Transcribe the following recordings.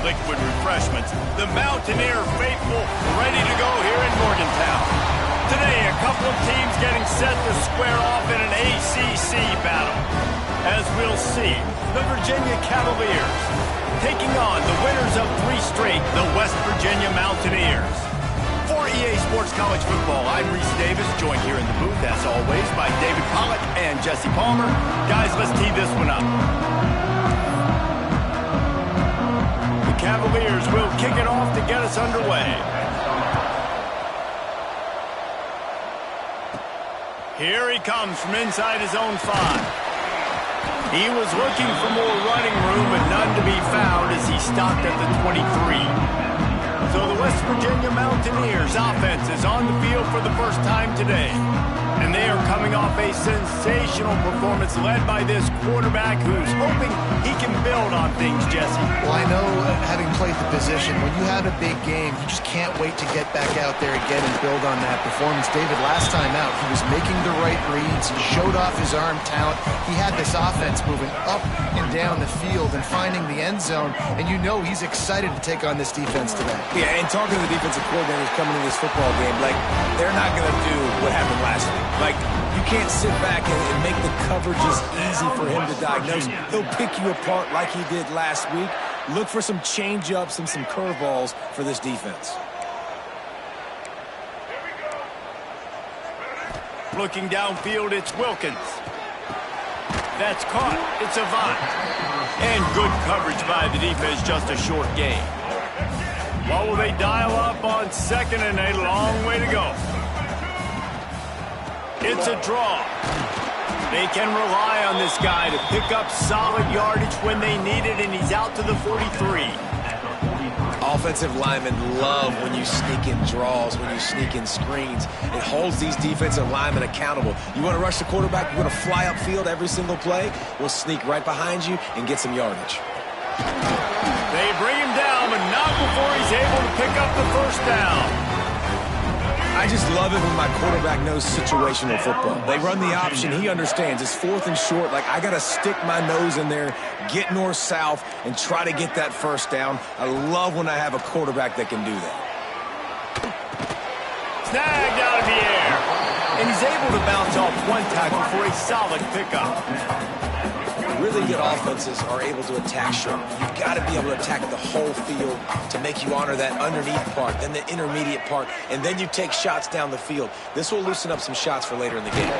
liquid refreshments. The Mountaineer faithful ready to go here in Morgantown. Today, a couple of teams getting set to square off in an ACC battle. As we'll see, the Virginia Cavaliers taking on the winners of 3 straight, the West Virginia Mountaineers. For EA Sports College Football, I'm Reese Davis, joined here in the booth, as always, by David Pollack and Jesse Palmer. Guys, let's tee this one up. The Cavaliers will kick it off to get us underway. Here he comes from inside his own 5. He was looking for more running room, but none to be found as he stopped at the 23. So the West Virginia Mountaineers offense is on the field for the first time today. And they are coming off a sensational performance led by this quarterback who's hoping he can build on things, Jesse. Well, I know, having played the position, when you have a big game, you just can't wait to get back out there again and build on that performance. David, last time out, he was making the right reads. He showed off his arm talent. He had this offense moving up and down the field and finding the end zone. And you know he's excited to take on this defense today. Yeah, and talking to the defensive coordinators coming to this football game, like, they're not going to do what happened last week. Like, you can't sit back and make the coverages easy for him to diagnose. He'll pick you apart like he did last week. Look for some change-ups and some curveballs for this defense. Looking downfield, it's Wilkins. That's caught. It's Avant. And good coverage by the defense, just a short gain. What will they dial up on 2nd and a long way to go? It's a draw. They can rely on this guy to pick up solid yardage when they need it, and he's out to the 43. Offensive linemen love when you sneak in draws, when you sneak in screens. It holds these defensive linemen accountable. You want to rush the quarterback, you want to fly upfield every single play, we'll sneak right behind you and get some yardage. They bring him down, but not before he's able to pick up the first down. I just love it when my quarterback knows situational football. They run the option. He understands. It's 4th and short. Like, I got to stick my nose in there, get north-south, and try to get that first down. I love when I have a quarterback that can do that. Snagged out of the air. And he's able to bounce off one tackle for a solid pickup. Really good offenses are able to attack short. You've got to be able to attack the whole field to make you honor that underneath part, then the intermediate part, and then you take shots down the field. This will loosen up some shots for later in the game.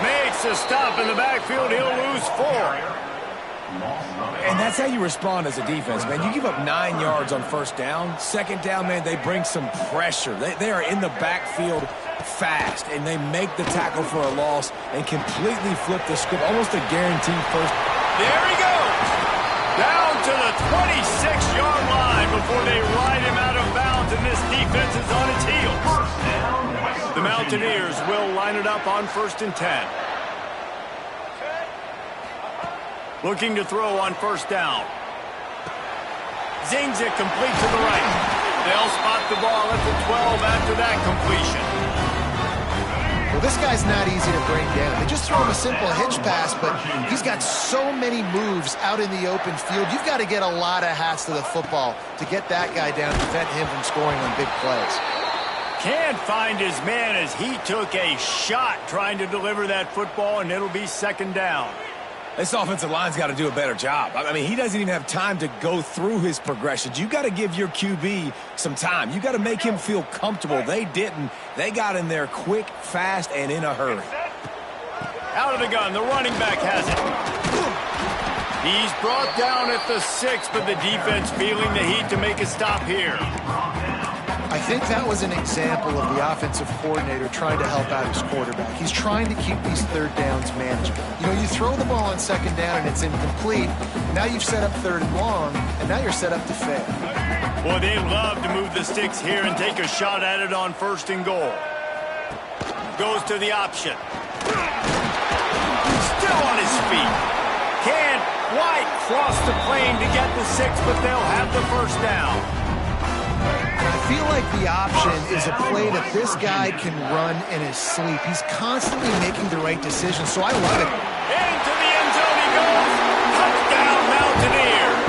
Makes a stop in the backfield. He'll lose 4. And that's how you respond as a defense, man. You give up 9 yards on first down. 2nd down, man, they bring some pressure. They are in the backfield fast, and they make the tackle for a loss and completely flip the script, almost a guaranteed first. There he goes! Down to the 26-yard line before they ride him out of bounds, and this defense is on its heels. The Mountaineers will line it up on 1st and 10. Looking to throw on first down. Zings it complete to the right. They'll spot the ball at the 12 after that completion. Well, this guy's not easy to bring down. They just throw him a simple hitch pass, but he's got so many moves out in the open field. You've got to get a lot of hats to the football to get that guy down, prevent him from scoring on big plays. Can't find his man as he took a shot trying to deliver that football, and it'll be 2nd down. This offensive line's got to do a better job. I mean, he doesn't even have time to go through his progressions. You got to give your QB some time. You got to make him feel comfortable. They didn't. They got in there quick, fast, and in a hurry. Out of the gun, the running back has it. He's brought down at the 6, but the defense feeling the heat to make a stop here. I think that was an example of the offensive coordinator trying to help out his quarterback. He's trying to keep these 3rd downs manageable. You know, you throw the ball on 2nd down and it's incomplete. Now you've set up 3rd and long, and now you're set up to fail. Boy, they love to move the sticks here and take a shot at it on 1st and goal. Goes to the option. Still on his feet. Can't quite cross the plane to get the 6, but they'll have the first down. I feel like the option is a play that this guy can run in his sleep. He's constantly making the right decision, so I love it. Into the end zone he goes. Touchdown, Mountaineers.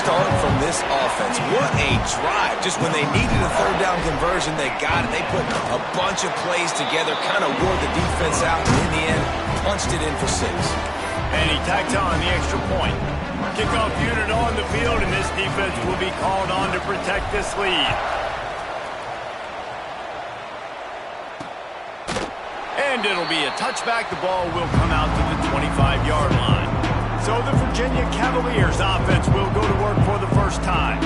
start from this offense. What a drive. Just when they needed a third down conversion, they got it. They put a bunch of plays together, kind of wore the defense out, and in the end, punched it in for 6. And he tacked on the extra point. Kickoff unit on the field, and this defense will be called on to protect this lead. And it'll be a touchback. The ball will come out to the 25-yard line. So the Virginia Cavaliers offense will go to work for the first time.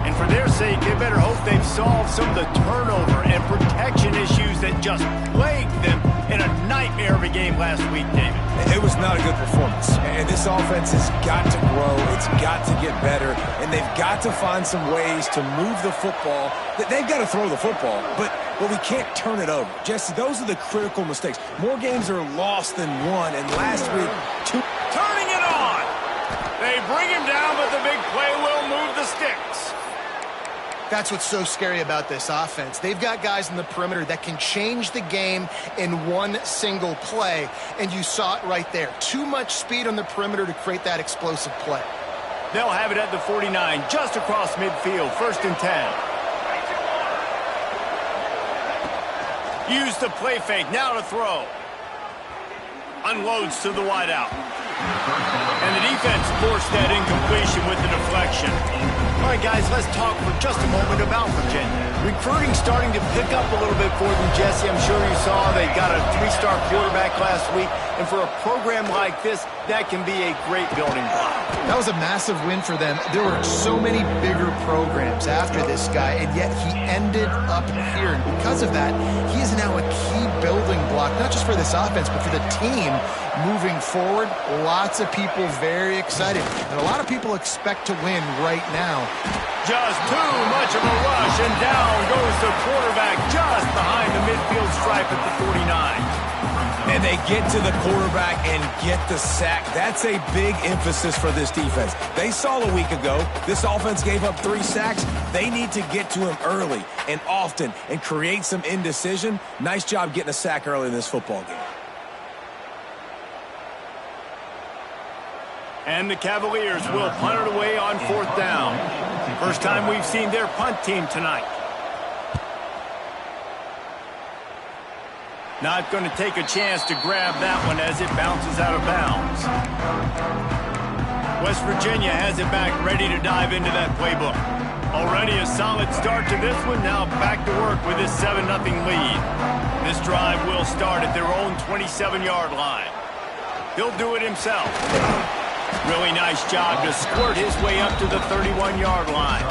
And for their sake, they better hope they've solved some of the turnover and protection issues that just plagued them in a nightmare of a game last week, David. It was not a good performance. And this offense has got to grow. It's got to get better. And they've got to find some ways to move the football. They've got to throw the football, but we can't turn it over. Jesse, those are the critical mistakes. More games are lost than won, and last week, 2. Turning it on. They bring him down, but the big play will move the sticks. That's what's so scary about this offense. They've got guys in the perimeter that can change the game in one single play, and you saw it right there. Too much speed on the perimeter to create that explosive play. They'll have it at the 49, just across midfield, 1st and 10. Use the play fake, now to throw. Unloads to the wideout. And the defense forced that incompletion with the deflection. All right, guys, let's talk for just a moment about Virginia. Recruiting starting to pick up a little bit for them, Jesse. I'm sure you saw they got a 3-star quarterback last week. And for a program like this, that can be a great building block. That was a massive win for them. There were so many bigger programs after this guy, and yet he ended up here. And because of that, he is now a key building block, not just for this offense, but for the team moving forward. Lots of people very excited. And a lot of people expect to win right now. Just too much of a rush, and down goes the quarterback just behind the midfield stripe at the 49. And they get to the quarterback and get the sack. That's a big emphasis for this defense. They saw a week ago, this offense gave up 3 sacks. They need to get to him early and often and create some indecision. Nice job getting a sack early in this football game. And the Cavaliers will punt it away on 4th down. First time we've seen their punt team tonight. Not going to take a chance to grab that one as it bounces out of bounds. West Virginia has it back, ready to dive into that playbook. Already a solid start to this one. Now back to work with this 7-0 lead. This drive will start at their own 27-yard line. He'll do it himself. Really nice job to squirt his way up to the 31-yard line.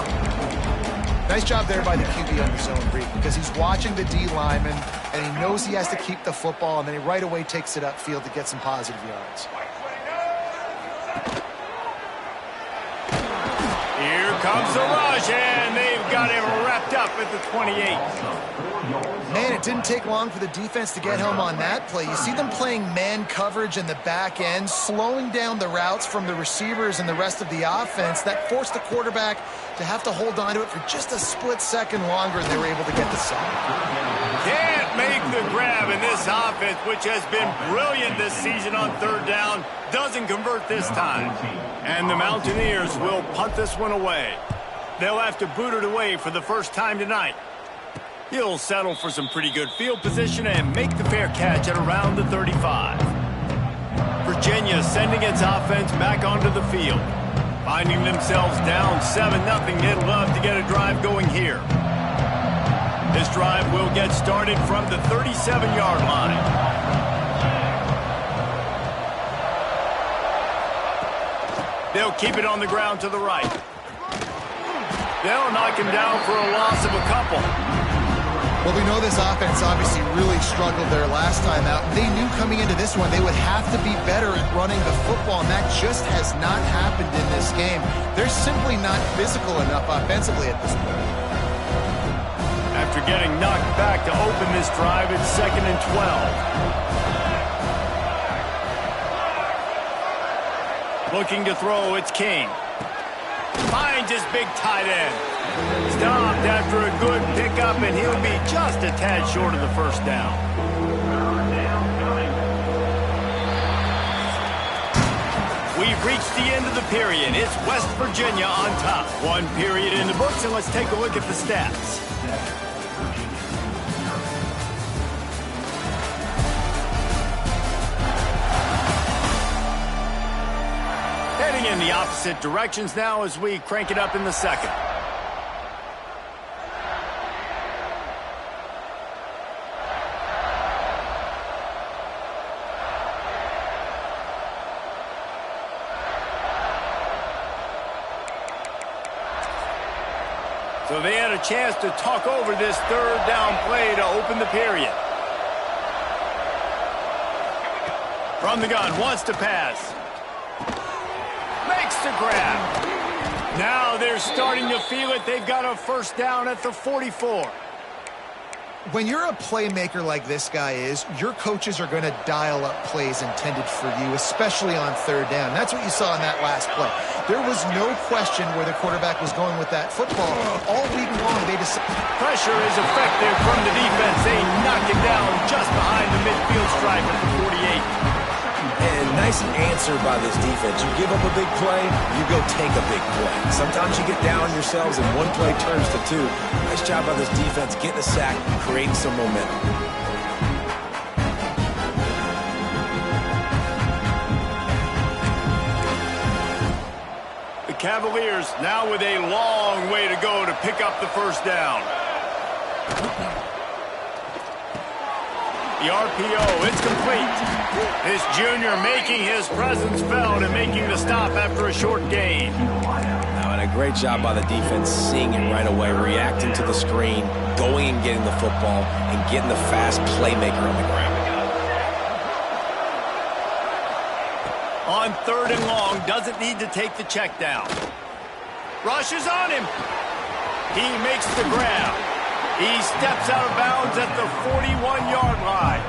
Nice job there by the QB on the zone read, because he's watching the D lineman, and he knows he has to keep the football, and then he right away takes it upfield to get some positive yards. Here comes the rush, and they've got him wrapped up at the 28. Man, it didn't take long for the defense to get home on that play. You see them playing man coverage in the back end, slowing down the routes from the receivers and the rest of the offense. That forced the quarterback to have to hold on to it for just a split second longer, and they were able to get the sack. Can't make the grab, in this offense, which has been brilliant this season on 3rd down, doesn't convert this time. And the Mountaineers will punt this one away. They'll have to boot it away for the first time tonight. He'll settle for some pretty good field position and make the fair catch at around the 35. Virginia sending its offense back onto the field. Finding themselves down 7-0, they'd love to get a drive going here. This drive will get started from the 37-yard line. They'll keep it on the ground to the right. They'll knock him down for a loss of a couple. Well, we know this offense obviously really struggled there last time out. They knew coming into this one they would have to be better at running the football, and that just has not happened in this game. They're simply not physical enough offensively at this point. After getting knocked back to open this drive, it's 2nd and 12. Looking to throw, it's King. Finds his big tight end. Stopped after a good pickup, and he'll be just a tad short of the first down. We've reached the end of the period. It's West Virginia on top. One period in the books, and let's take a look at the stats. Heading in the opposite directions now as we crank it up in the second. So they had a chance to talk over this third down play to open the period. From the gun, wants to pass. Makes the grab. Now they're starting to feel it. They've got a first down at the 44. When you're a playmaker like this guy is, your coaches are going to dial up plays intended for you, especially on third down. That's what you saw in that last play. There was no question where the quarterback was going with that football. All week long, they decided. Pressure is effective from the defense. They knock it down just behind the midfield stripe at the 48. And nice answer by this defense. You give up a big play, you go take a big play. Sometimes you get down yourselves and one play turns to two. Nice job by this defense getting a sack, creating some momentum. The Cavaliers now with a long way to go to pick up the first down. The RPO, it's complete. This junior making his presence felt and making the stop after a short gain. Now, and a great job by the defense seeing it right away, reacting to the screen, going and getting the football, and getting the fast playmaker on the ground. On third and long, doesn't need to take the check down. Rushes on him. He makes the grab. He steps out of bounds at the 41-yard line.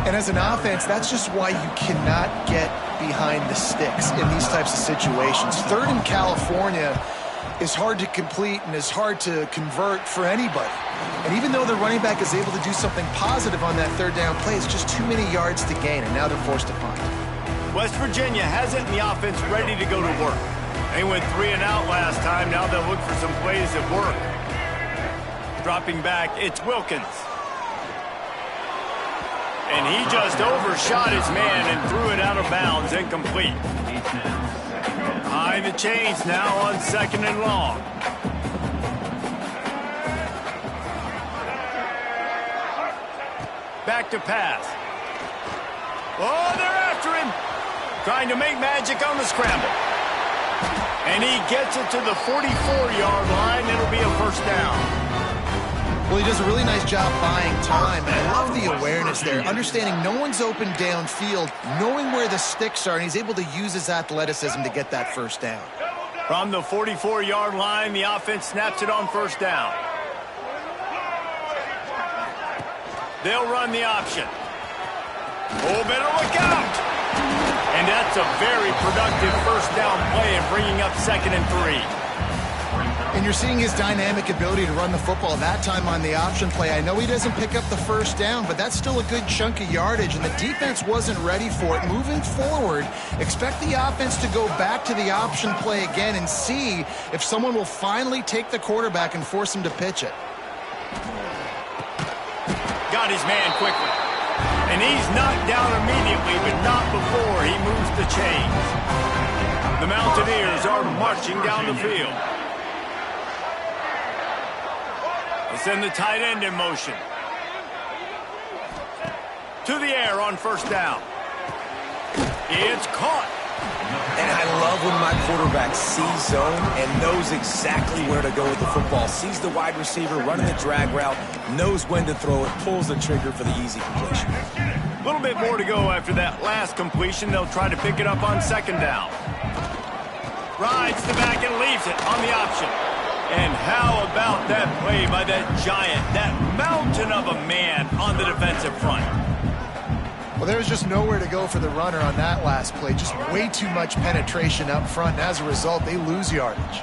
And as an offense, that's just why you cannot get behind the sticks in these types of situations. Third in California is hard to complete and is hard to convert for anybody. And even though the running back is able to do something positive on that third down play, it's just too many yards to gain, and now they're forced to punt. West Virginia has it in the offense ready to go to work. They went 3 and out last time. Now they'll look for some plays that work. Dropping back, it's Wilkins. And he just overshot his man and threw it out of bounds, incomplete. Behind the chains now on second and long. Back to pass. Oh, they're after him. Trying to make magic on the scramble. And he gets it to the 44-yard line. It'll be a first down. Well, he does a really nice job buying time, and I love the awareness there, understanding no one's open downfield, knowing where the sticks are, and he's able to use his athleticism to get that first down. From the 44-yard line, the offense snaps it on first down. They'll run the option. Oh, better look out! And that's a very productive first down play and bringing up second and 3. And you're seeing his dynamic ability to run the football that time on the option play. I know he doesn't pick up the first down, but that's still a good chunk of yardage, and the defense wasn't ready for it. Moving forward, expect the offense to go back to the option play again and see if someone will finally take the quarterback and force him to pitch it. Got his man quickly. And he's knocked down immediately, but not before he moves the chains. The Mountaineers are marching down the field. They send the tight end in motion. To the air on first down. It's caught. And I love when my quarterback sees zone and knows exactly where to go with the football. Sees the wide receiver running the drag route, knows when to throw it, pulls the trigger for the easy completion. A little bit more to go after that last completion. They'll try to pick it up on second down. Rides the back and leaves it on the option. And how about that play by that giant, that mountain of a man on the defensive front? Well, there's just nowhere to go for the runner on that last play. Just way too much penetration up front, and as a result, they lose yardage.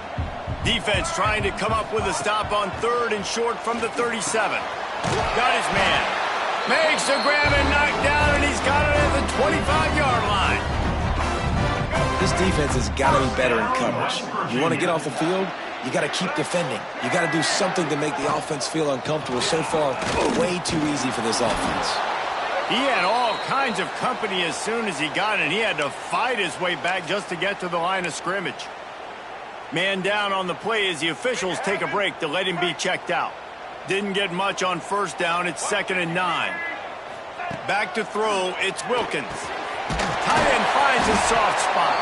Defense trying to come up with a stop on third and short from the 37. Got his man. Makes a grab and knocked down, and he's got it at the 25-yard line. This defense has got to be better in coverage. You want to get off the field, you got to keep defending. You got to do something to make the offense feel uncomfortable. So far, way too easy for this offense. He had all kinds of company as soon as he got it. He had to fight his way back just to get to the line of scrimmage. Man down on the play as the officials take a break to let him be checked out. Didn't get much on first down. It's 2nd and 9. Back to throw. It's Wilkins. Tight end finds his soft spot.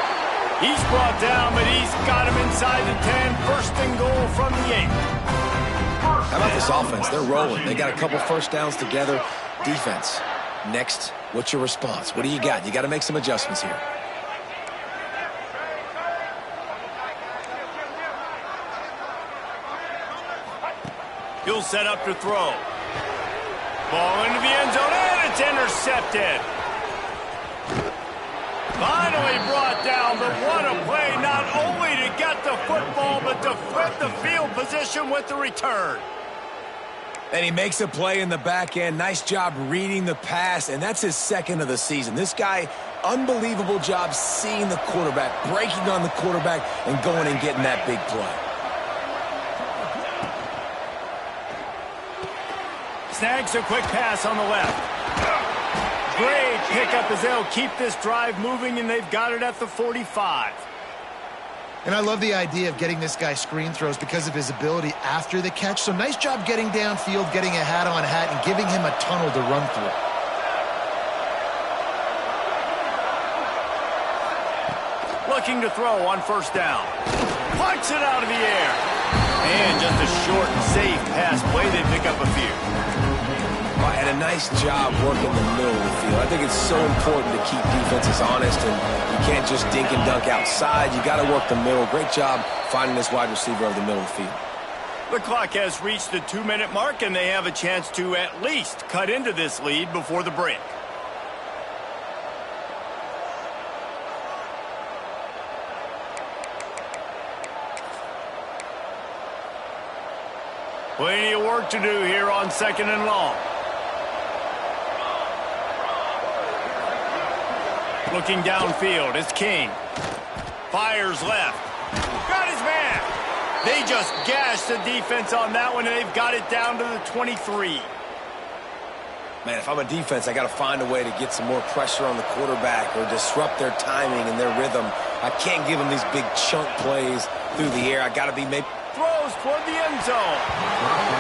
He's brought down, but he's got him inside the 10. 1st and goal from the 8. How about this offense? They're rolling. They got a couple first downs together. Defense. Next, what's your response? What do you got? You got to make some adjustments here. He'll set up to throw. Ball into the end zone, and it's intercepted. Finally brought down, but what a play, not only to get the football, but to flip the field position with the return. And he makes a play in the back end. Nice job reading the pass, and that's his 2nd of the season. This guy, unbelievable job seeing the quarterback, breaking on the quarterback, and going and getting that big play. Snags a quick pass on the left. Great pickup as they'll keep this drive moving, and they've got it at the 45. And I love the idea of getting this guy screen throws because of his ability after the catch. So nice job getting downfield, getting a hat-on-hat, and giving him a tunnel to run through. Looking to throw on first down. Punts it out of the air. And just a short and safe pass play. They pick up a few. And a nice job working the middle of the field. I think it's so important to keep defenses honest, and you can't just dink and dunk outside. You got to work the middle. Great job finding this wide receiver over the middle of the field. The clock has reached the 2-minute mark, and they have a chance to at least cut into this lead before the break. Plenty of work to do here on 2nd and long. Looking downfield, it's King. Fires left. Got his man. They just gashed the defense on that one, and they've got it down to the 23. Man, if I'm a defense, I got to find a way to get some more pressure on the quarterback or disrupt their timing and their rhythm. I can't give them these big chunk plays through the air. I got to be maybe... Throws toward the end zone.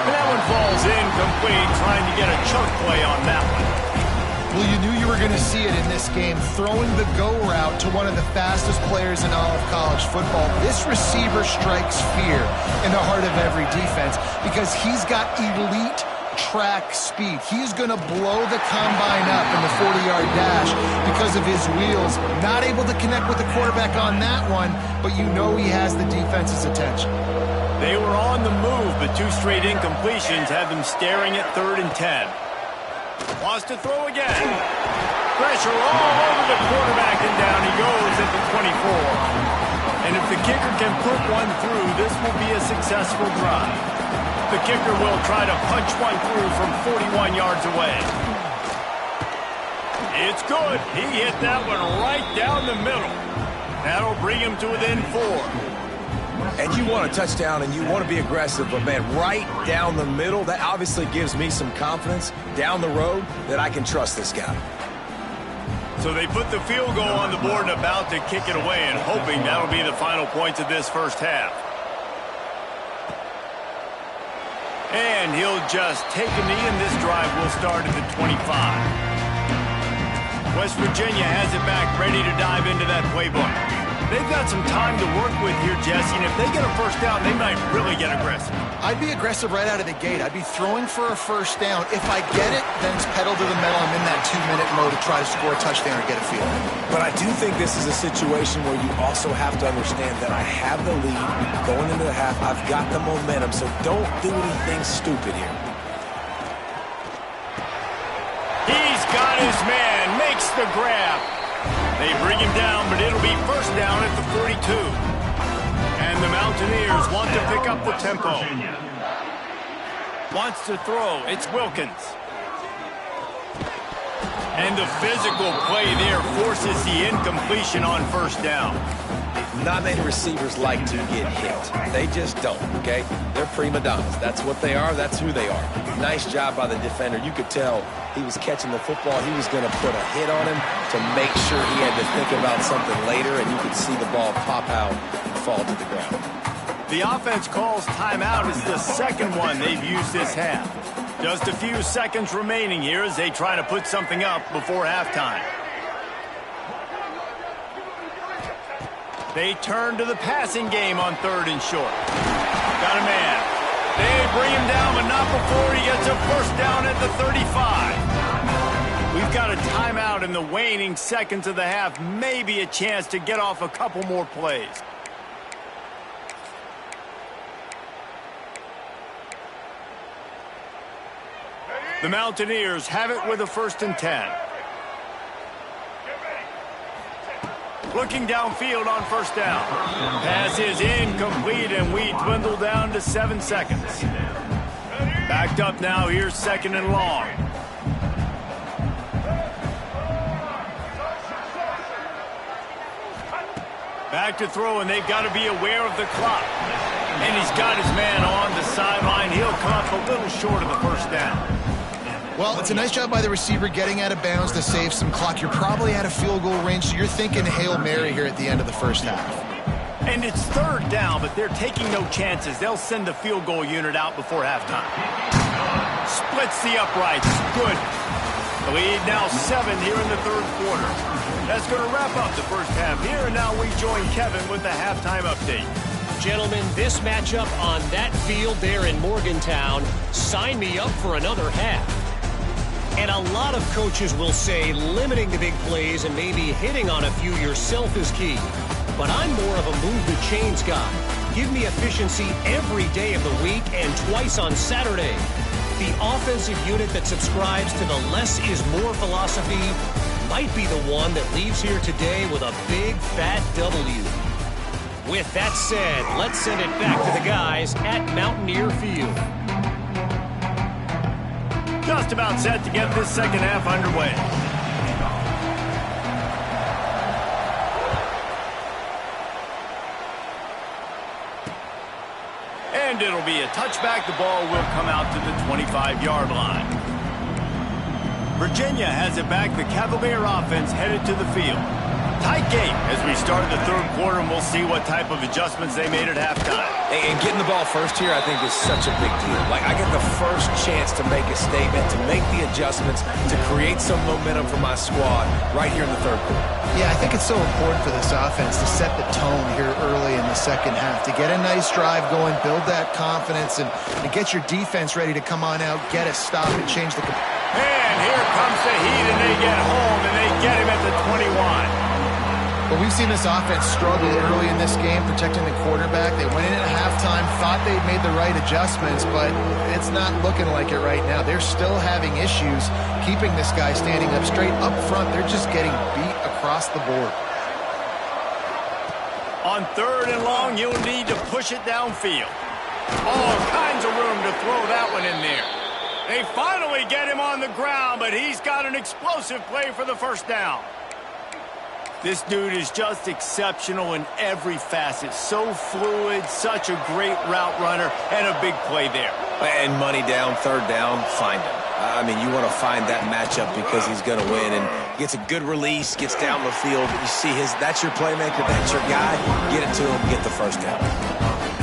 And that one falls incomplete, trying to get a chunk play on that one. Well, you knew you were going to see it in this game, throwing the go route to one of the fastest players in all of college football. This receiver strikes fear in the heart of every defense because he's got elite track speed. He's going to blow the combine up in the 40-yard dash because of his wheels. Not able to connect with the quarterback on that one, but you know he has the defense's attention. They were on the move, but 2 straight incompletions had them staring at 3rd and 10. Wants to throw again. Pressure all over the quarterback, and down he goes at the 24. And if the kicker can put one through, this will be a successful drive. The kicker will try to punch one through from 41 yards away. It's good. He hit that one right down the middle. That'll bring him to within 4. And you want a touchdown and you want to be aggressive, but man, right down the middle, that obviously gives me some confidence down the road that I can trust this guy. So they put the field goal on the board and about to kick it away, and hoping that'll be the final points of this first half. And he'll just take a knee, and this drive will start at the 25. West Virginia has it back, ready to dive into that playbook. They've got some time to work with here, Jesse, and if they get a first down, they might really get aggressive. I'd be aggressive right out of the gate. I'd be throwing for a first down. If I get it, then it's pedal to the metal. I'm in that 2-minute mode to try to score a touchdown or get a field. But I do think this is a situation where you also have to understand that I have the lead going into the half. I've got the momentum, so don't do anything stupid here. He's got his man, makes the grab. They bring him down, but it'll be first down at the 42. And the Mountaineers want to pick up the tempo. Wants to throw. It's Wilkins. And the physical play there forces the incompletion on first down. Not many receivers like to get hit. They just don't, okay? They're prima donnas. That's what they are. That's who they are. Nice job by the defender. You could tell he was catching the football. He was going to put a hit on him to make sure he had to think about something later, and you could see the ball pop out and fall to the ground. The offense calls timeout as the second one they've used this half. Just a few seconds remaining here as they try to put something up before halftime. They turn to the passing game on 3rd and short. Got a man. They bring him down, but not before he gets a first down at the 35. We've got a timeout in the waning seconds of the half. Maybe a chance to get off a couple more plays. The Mountaineers have it with a 1st and 10. Looking downfield on first down. Pass is incomplete, and we dwindle down to 7 seconds. Backed up now, here's 2nd and long. Back to throw, and they've got to be aware of the clock. And he's got his man on the sideline. He'll come up a little short of the first down. Well, it's a nice job by the receiver getting out of bounds to save some clock. You're probably out of field goal range, so you're thinking Hail Mary here at the end of the first half. And it's 3rd down, but they're taking no chances. They'll send the field goal unit out before halftime. Splits the uprights. Good. The lead now 7 here in the 3rd quarter. That's going to wrap up the first half here, and now we join Kevin with the halftime update. Gentlemen, this matchup on that field there in Morgantown, sign me up for another half. And a lot of coaches will say limiting the big plays and maybe hitting on a few yourself is key. But I'm more of a move the chains guy. Give me efficiency every day of the week and twice on Saturday. The offensive unit that subscribes to the less is more philosophy might be the one that leaves here today with a big fat W. With that said, let's send it back to the guys at Mountaineer Field. Just about set to get this second half underway. And it'll be a touchback. The ball will come out to the 25-yard line. Virginia has it back. The Cavalier offense headed to the field. Tight game as we start the 3rd quarter, and we'll see what type of adjustments they made at halftime. And getting the ball first here, I think, is such a big deal. Like, I get the first chance to make a statement, to make the adjustments, to create some momentum for my squad right here in the 3rd quarter. Yeah, I think it's so important for this offense to set the tone here early in the second half, to get a nice drive going, build that confidence, and get your defense ready to come on out, get a stop, and change the... And here comes the heat, and they get home, and they get him at the 21. But we've seen this offense struggle early in this game, protecting the quarterback. They went in at halftime, thought they'd made the right adjustments, but it's not looking like it right now. They're still having issues keeping this guy standing up straight up front. They're just getting beat across the board. On 3rd and long, you'll need to push it downfield. All kinds of room to throw that one in there. They finally get him on the ground, but he's got an explosive play for the first down. This dude is just exceptional in every facet. So fluid, such a great route runner, and a big play there. And money down, 3rd down, find him. I mean, you want to find that matchup because he's going to win. And gets a good release, gets down the field. You see that's your playmaker, that's your guy. Get it to him, get the first down.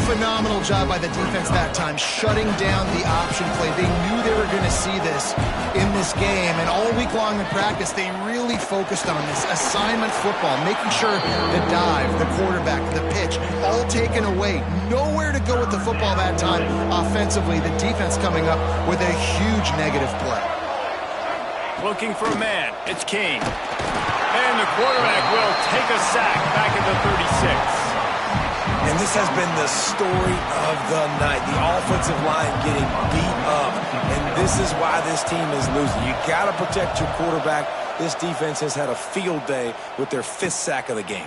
Phenomenal job by the defense that time, shutting down the option play. They knew they were going to see this in this game, and all week long in practice, they really focused on this assignment football, making sure the dive, the quarterback, the pitch, all taken away. Nowhere to go with the football that time offensively. The defense coming up with a huge negative play. Looking for a man. It's King. And the quarterback will take a sack back at the 36. And this has been the story of the night. The offensive line getting beat up. And this is why this team is losing. You got to protect your quarterback. This defense has had a field day with their 5th sack of the game.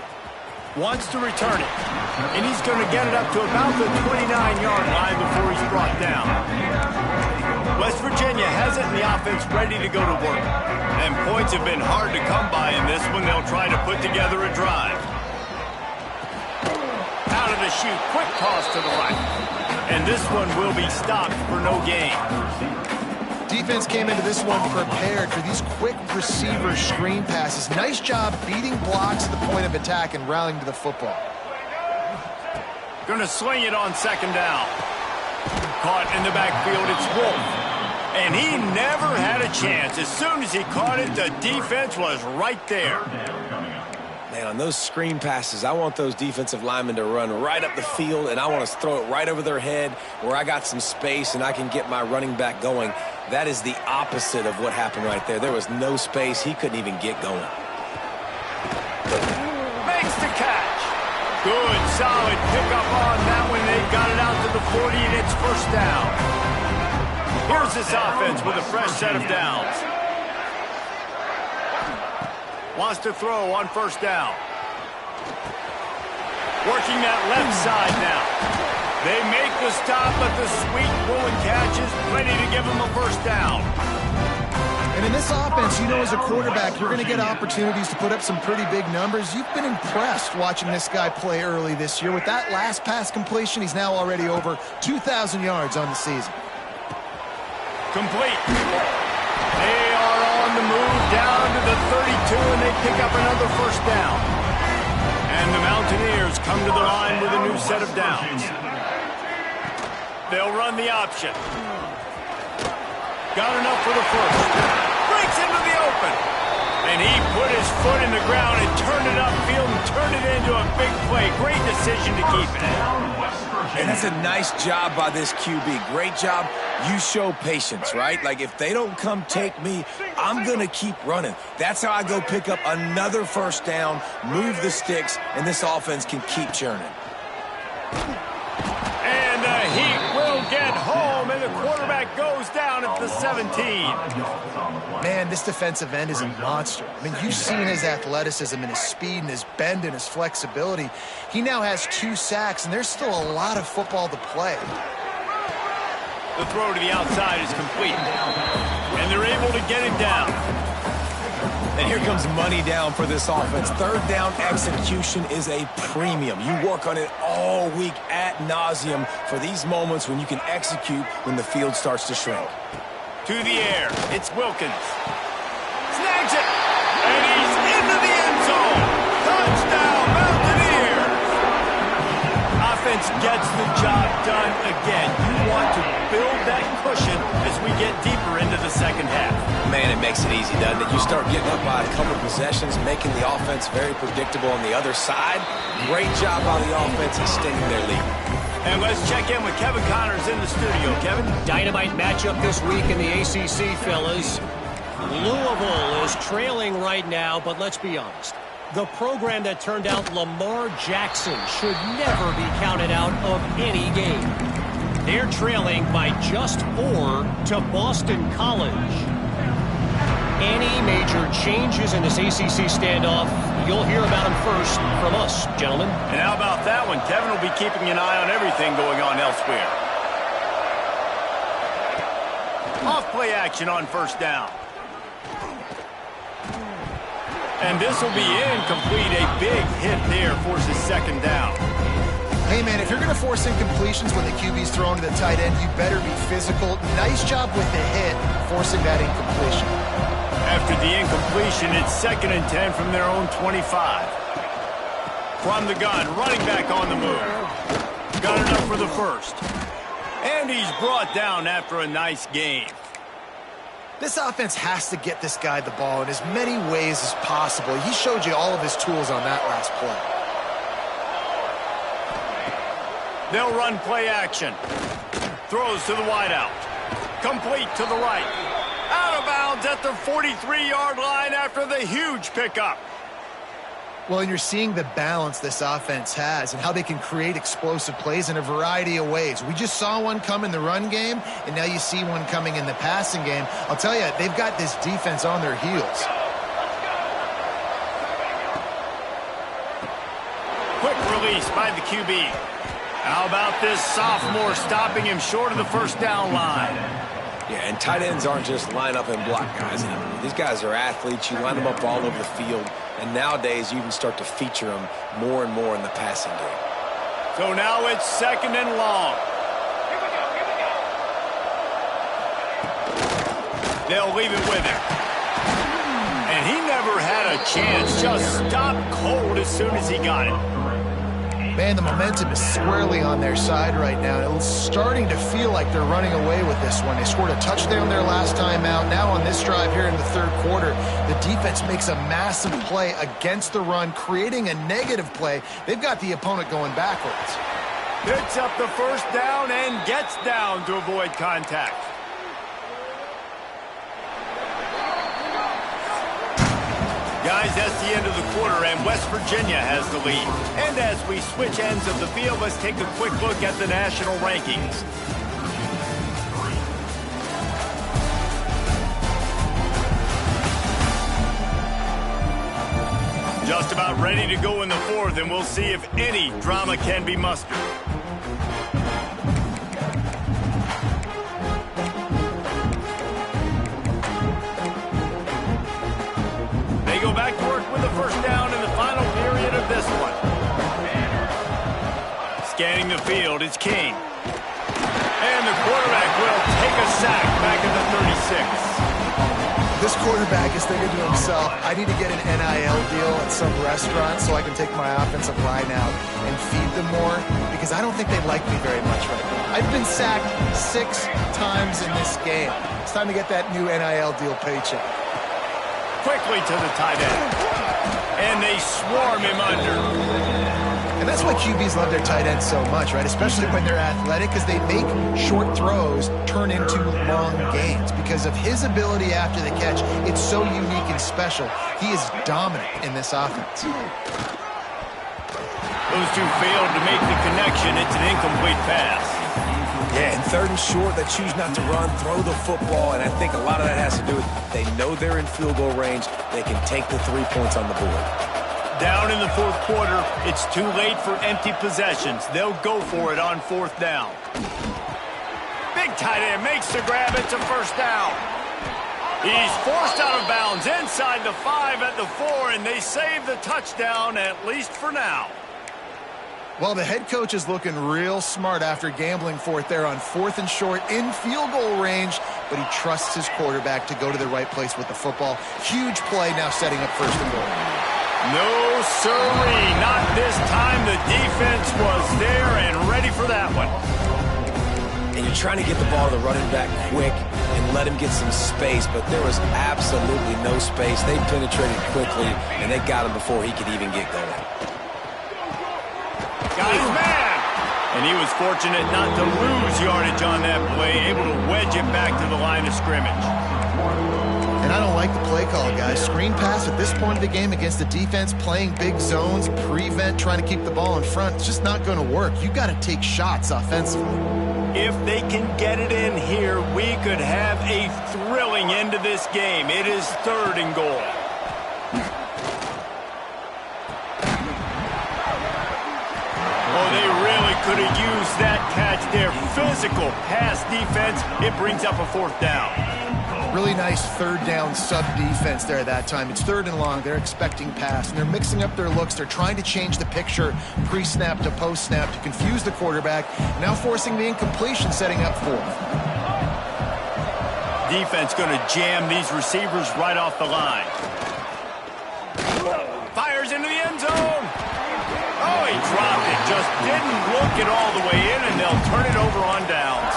Wants to return it. And he's going to get it up to about the 29-yard line before he's brought down. West Virginia has it in the offense ready to go to work. And points have been hard to come by in this one. They'll try to put together a drive. Out of the chute, quick toss to the right. And this one will be stopped for no gain. Defense came into this one prepared for these quick receiver screen passes. Nice job beating blocks at the point of attack and rallying to the football. Going to swing it on second down. Caught in the backfield, it's Wolf. And he never had a chance. As soon as he caught it, the defense was right there. Man, on those screen passes, I want those defensive linemen to run right up the field, and I want to throw it right over their head where I got some space and I can get my running back going. That is the opposite of what happened right there. There was no space. He couldn't even get going. Makes the catch. Good, solid pickup on that one. They got it out to the 40, and it's first down. Here's this offense with a fresh set of downs. Wants to throw on first down. Working that left side now. They make the stop, but the sweet rolling catch is ready to give them a first down. And in this offense, you know, as a quarterback, you're going to get opportunities to put up some pretty big numbers. You've been impressed watching this guy play early this year. With that last pass completion, he's now already over 2,000 yards on the season. Complete. They are on the move down to the 32, and they pick up another first down. And the Mountaineers come to the line with a new set of downs. They'll run the option. Got enough for the first. Breaks into the open. And he put his foot in the ground and turned it upfield and turned it into a big play. Great decision to keep it. And that's a nice job by this QB. Great job. You show patience, right? Like, if they don't come take me, I'm going to keep running. That's how I go pick up another first down, move the sticks, and this offense can keep churning. And the Heat will get home, and the quarterback goes down at the 17. Man, this defensive end is a monster. I mean, you've seen his athleticism and his speed and his bend and his flexibility. He now has 2 sacks, and there's still a lot of football to play. The throw to the outside is complete. And they're able to get him down. And here comes money down for this offense. Third down execution is a premium. You work on it all week ad nauseum for these moments when you can execute when the field starts to shrink. To the air, it's Wilkins. Snags it, and he's into the end zone. Touchdown, Mountaineers. Offense gets the job done again. You want to build that cushion as we get deeper into the second half. Man, it makes it easy, doesn't it? You start getting up by a couple possessions, making the offense very predictable on the other side. Great job by the offense extending their lead. And let's check in with Kevin Connors in the studio. Kevin? Dynamite matchup this week in the ACC, fellas. Louisville is trailing right now, but let's be honest. The program that turned out Lamar Jackson should never be counted out of any game. They're trailing by just 4 to Boston College. Any major changes in this ACC standoff, you'll hear about them first from us, gentlemen. And how about that one? Kevin will be keeping an eye on everything going on elsewhere. Off play action on first down. And this will be incomplete. A big hit there forces second down. Hey, man, if you're going to force incompletions when the QB's thrown to the tight end, you better be physical. Nice job with the hit, forcing that incompletion. After the incompletion, it's 2nd and 10 from their own 25. From the gun, running back on the move. Got enough for the first. And he's brought down after a nice game. This offense has to get this guy the ball in as many ways as possible. He showed you all of his tools on that last play. They'll run play action. Throws to the wideout. Complete to the right. Out of bounds at the 43-yard line after the huge pickup. Well, and you're seeing the balance this offense has and how they can create explosive plays in a variety of ways. We just saw one come in the run game, and now you see one coming in the passing game. I'll tell you, they've got this defense on their heels. Quick release by the QB. How about this sophomore stopping him short of the first down line? Yeah, and tight ends aren't just line up and block guys anymore. These guys are athletes. You line them up all over the field. And nowadays, you can start to feature them more and more in the passing game. So now it's 2nd and long. They'll leave it with him. And he never had a chance. Just stopped cold as soon as he got it. Man, the momentum is squarely on their side right now. It's starting to feel like they're running away with this one. They scored a touchdown their last time out. Now on this drive here in the 3rd quarter, the defense makes a massive play against the run, creating a negative play. They've got the opponent going backwards. Picks up the 1st down and gets down to avoid contact. Guys, that's the end of the quarter, and West Virginia has the lead. And as we switch ends of the field, let's take a quick look at the national rankings. Just about ready to go in the 4th, and we'll see if any drama can be mustered. They go back to work with the 1st down in the final period of this one. Scanning the field, it's King. And the quarterback will take a sack back at the 36. This quarterback is thinking to himself, I need to get an NIL deal at some restaurant so I can take my offensive line out and feed them more, because I don't think they like me very much right now. I've been sacked 6 times in this game. It's time to get that new NIL deal paycheck. Quickly to the tight end. And they swarm him under. And that's why QBs love their tight ends so much, right? Especially when they're athletic, because they make short throws turn into long gains. Because of his ability after the catch, it's so unique and special. He is dominant in this offense. Those two failed to make the connection. It's an incomplete pass. Yeah, and 3rd and short, they choose not to run, throw the football, and I think a lot of that has to do with they know they're in field goal range. They can take the 3 points on the board. Down in the 4th quarter, it's too late for empty possessions. They'll go for it on 4th down. Big tight end makes the grab. It's a 1st down. He's forced out of bounds inside the 5 at the 4, and they save the touchdown, at least for now. Well, the head coach is looking real smart after gambling for it there on 4th and short in field goal range, but he trusts his quarterback to go to the right place with the football. Huge play now setting up 1st and goal. No, sirree, not this time. The defense was there and ready for that one. And you're trying to get the ball to the running back quick and let him get some space, but there was absolutely no space. They penetrated quickly, and they got him before he could even get going. Got his man. And he was fortunate not to lose yardage on that play, able to wedge it back to the line of scrimmage. And I don't like the play call, guys. Screen pass at this point of the game against the defense, playing big zones, prevent, trying to keep the ball in front. It's just not going to work. You got to take shots offensively. If they can get it in here, we could have a thrilling end to this game. It is 3rd and goal. Oh, they really could have used that catch there. Physical pass defense. It brings up a 4th down. Really nice 3rd down sub-defense there that time. It's 3rd and long. They're expecting pass, and they're mixing up their looks. They're trying to change the picture pre-snap to post-snap to confuse the quarterback, now forcing the incompletion, setting up 4th. Defense going to jam these receivers right off the line. Fires into the end zone. Oh, he dropped it. Just didn't look it all the way in, and they'll turn it over on downs.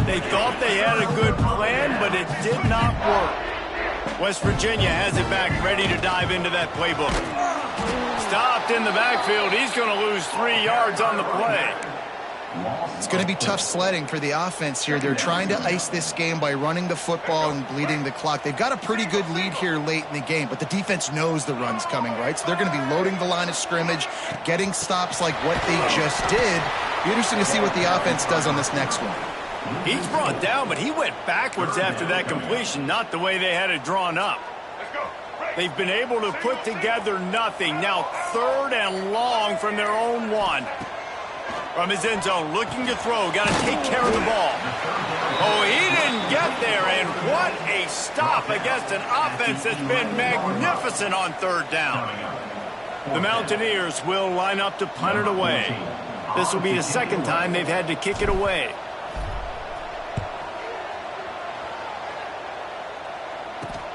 They thought they had a good plan, but it did not work. West Virginia has it back, ready to dive into that playbook. Stopped in the backfield. He's going to lose 3 yards on the play. It's going to be tough sledding for the offense here. They're trying to ice this game by running the football and bleeding the clock. They've got a pretty good lead here late in the game, but the defense knows the run's coming, right? So they're going to be loading the line of scrimmage, getting stops like what they just did. Be interesting to see what the offense does on this next one. He's brought down, but he went backwards after that completion, not the way they had it drawn up. They've been able to put together nothing. Now 3rd and long from their own 1. From his end zone, looking to throw. Got to take care of the ball. Oh, he didn't get there, and what a stop against an offense that's been magnificent on third down. The Mountaineers will line up to punt it away. This will be the second time they've had to kick it away.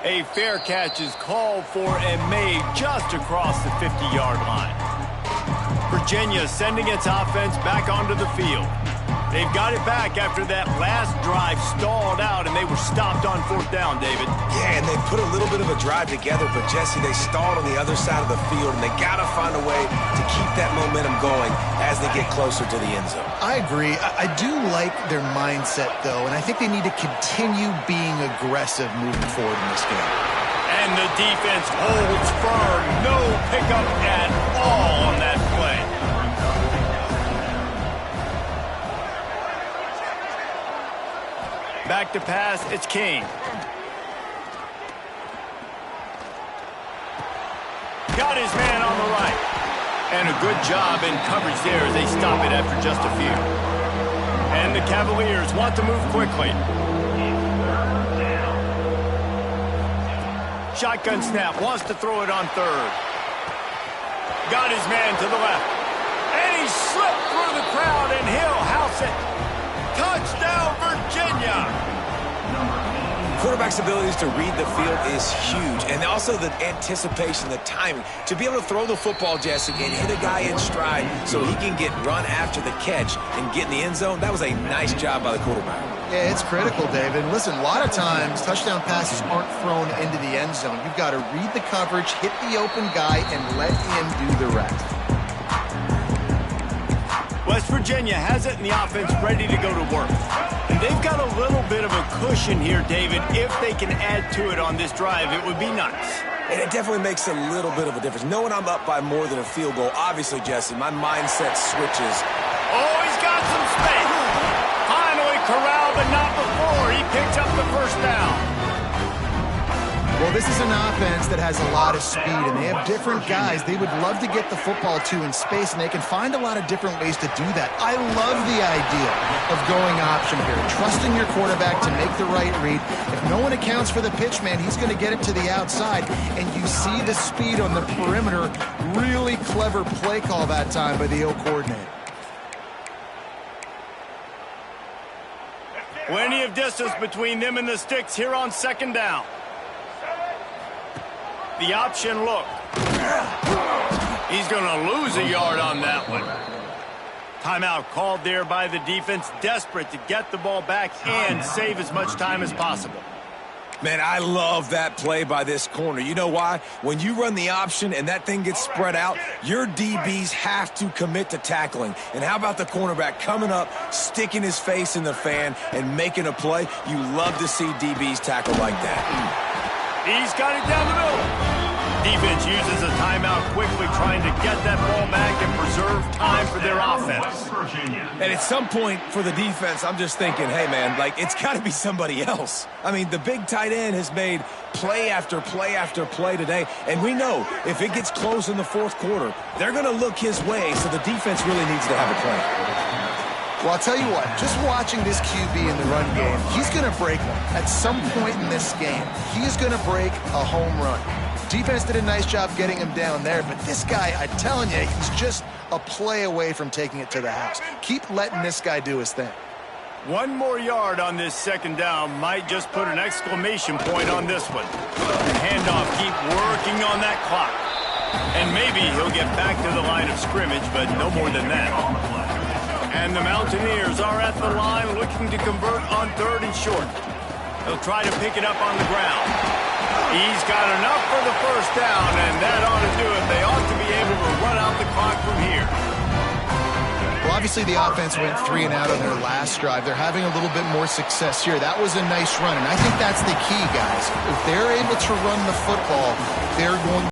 A fair catch is called for and made just across the 50-yard line. Virginia sending its offense back onto the field. They've got it back after that last drive stalled out, and they were stopped on fourth down, David. Yeah, and they put a little bit of a drive together, but, Jesse, they stalled on the other side of the field, and they got to find a way to keep that momentum going as they get closer to the end zone. I agree. I do like their mindset, though, and I think they need to continue being aggressive moving forward in this game. And the defense holds firm. No pickup at all on that play. Back to pass, it's King. Got his man on the right. And a good job in coverage there as they stop it after just a few. And the Cavaliers want to move quickly. Shotgun snap, wants to throw it on third. Got his man to the left. And he slipped through the crowd, and he'll house it. Touchdown, Virginia! Quarterback's abilities to read the field is huge, and also the anticipation, the timing. To be able to throw the football, Jesse, and hit a guy in stride so he can get run after the catch and get in the end zone, that was a nice job by the quarterback. Yeah, it's critical, David. Listen, a lot of times touchdown passes aren't thrown into the end zone. You've got to read the coverage, hit the open guy, and let him do the rest. West Virginia has it in the offense ready to go to work. And they've got a little bit of a cushion here, David. If they can add to it on this drive, it would be nice. And it definitely makes a little bit of a difference. Knowing I'm up by more than a field goal, obviously, Jesse, my mindset switches. Oh, he's got some space. Finally corralled, but not before. He picks up the first down. Well, this is an offense that has a lot of speed, and they have different guys they would love to get the football to in space, and they can find a lot of different ways to do that. I love the idea of going option here, trusting your quarterback to make the right read. If no one accounts for the pitch, man, he's going to get it to the outside, and you see the speed on the perimeter. Really clever play call that time by the O coordinator. Plenty of distance between them and the sticks here on second down. The option look. He's going to lose a yard on that one. Timeout called there by the defense, desperate to get the ball back and save as much time as possible. Man, I love that play by this corner. You know why? When you run the option and that thing gets spread out, your DBs have to commit to tackling. And how about the cornerback coming up, sticking his face in the fan, and making a play? You love to see DBs tackle like that. He's got it down the middle. Defense uses a timeout quickly, trying to get that ball back and preserve time for their offense. And at some point for the defense, I'm just thinking, hey, man, like, it's got to be somebody else. I mean, the big tight end has made play after play after play today, and we know if it gets close in the fourth quarter, they're going to look his way, so the defense really needs to have a plan. Well, I'll tell you what, just watching this QB in the run game, he's going to break one. At some point in this game, he's going to break a home run. Defense did a nice job getting him down there, but this guy, I'm telling you, he's just a play away from taking it to the house. Keep letting this guy do his thing. One more yard on this second down might just put an exclamation point on this one. The handoff, keep working on that clock. And maybe he'll get back to the line of scrimmage, but no more than that. And the Mountaineers are at the line looking to convert on third and short. They'll try to pick it up on the ground. He's got enough for the first down, and that ought to do it. They ought to be able to run out the clock from here. Well, obviously the offense went 3 and out on their last drive. They're having a little bit more success here. That was a nice run, and I think that's the key, guys. If they're able to run the football, they're going